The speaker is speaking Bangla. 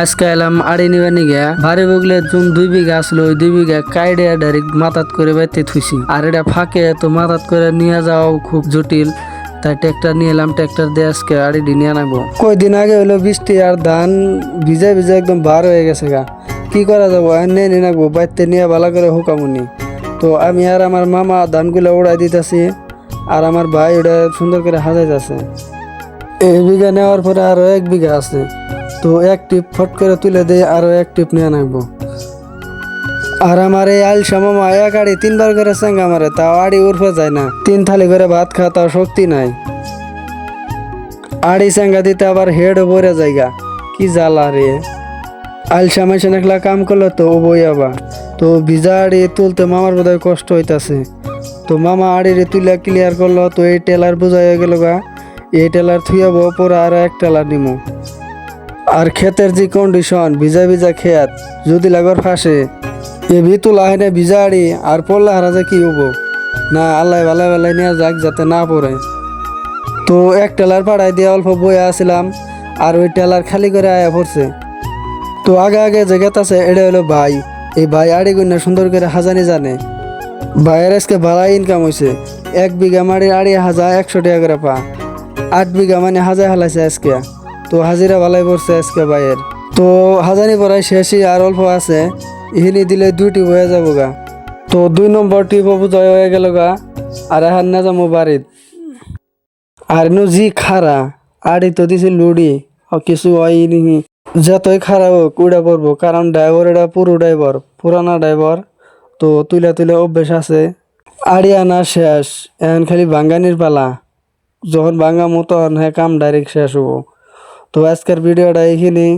আজকে এলাম আড়ি নিবার নিগে বাড়ি বগলে জুম 2 বিঘা আসলো, ওই 2 বিঘা কাইডে ডাইরেক্ট মাথাত করে বাইতে থুইছি। আর এটা ফাঁকে তো মাথাত করে নিয়ে যাওয়াও খুব জটিল, তাই ট্রাক্টর নিয়ে এলাম। ট্রাক্টর দিয়ে আজকে আড়ি নিয়ে আনাবো। কয়দিন আগে হলো বৃষ্টি, আর ধান ভিজে ভিজে একদম বার হয়ে গেছে গা। কি করা যাবো, নিয়ে নিয়ে নাকবো বাইতে নিয়ে ভালো করে হুকামুনি। তো আমি আর আমার মামা ধানগুলো উড়াই দিতেছি, আর আমার ভাই ওটা সুন্দর করে হাজাইতেছে। এই বিঘা নেওয়ার পরে আরো 1 বিঘা আছে, তো এক টিপ ফট করে তুলে দিয়ে আরো এক টিপ নিয়ে নাকবো। আর আমার এই আলসা মামা এক আড়ি 3বার করে চেঙ্গা মারে, তাও আড়ি উর্ফে যায় না। 3 থালি করে ভাত খাওয়া তাও শক্তি নাই। আড়ি চেঙ্গা দিতে আবার হেডও পরে জায়গা, কি জ্বালা রে। আলসা মাইসে একলা কাম করলে তো ও বই আবার। তো ভিজা আড়ি তুলতে মামার বোধহয় কষ্ট হইতাছে। তো মামা আড়িরে তুলে ক্লিয়ার করলো, তো এই টেলার বোঝা হয়ে গেল গা। এই টেলার থুয়াবো, পরে আরো এক টেলার নিমু। আর ক্ষেতের যে কন্ডিশন, ভিজা ভিজা ক্ষেত, যদি লাগর ফাঁসে এ ভিতুলা হয় না ভিজা আড়ি, আর পড়লে হারা যায় কি হবো না। আল্লাহ ভালাই ভালাই নিয়ে যাক যাতে না পড়ে। তো এক টেলার পাড়ায় দিয়ে অল্প বয়ে আসছিলাম, আর ওই টেলার খালি করে আয়া পড়ছে। তো আগে আগে জায়গাত আছে, এটা হলো ভাই। এই ভাই আড়ি গুন্না সুন্দর করে হাজানি জানে। ভাইয়ের আজকে ভালো ইনকাম হয়েছে। 1 বিঘা মাড়ির আড়ি হাজা 100 টাকা করে পা। 8 বিঘা মানে হাজার হালাইছে আজকে। তো হাজিরা ভালাই পড়ছে আজকে ভাইয়ের। তো হাজানি পড়াই শেষই, আর অল্প আছে, ইহিনি দিলে 2টি হয়ে যাবো গা। তো 2 নম্বর টিপও জয় হয়ে গেল গা। আর এখন না যাবো বাড়িত। আর নো জি খারা আড়ি তো দিছি লুড়ি, কিছু হয়নি। যতই খারাপ হোক উড়ে পড়বো, কারণ ড্রাইভার এটা পুরো ড্রাইভার, পুরানা ড্রাইভার। তো তুলে তুলে অভ্যেস আছে। আড়ি আনা শেষ, এখন খালি ভাঙ্গানির পালা। যখন ভাঙ্গামো তখন হ্যাঁ কাম ডাইরেক্ট শেষ হবো। তো আজকের ভিডিওটা এইখানেই।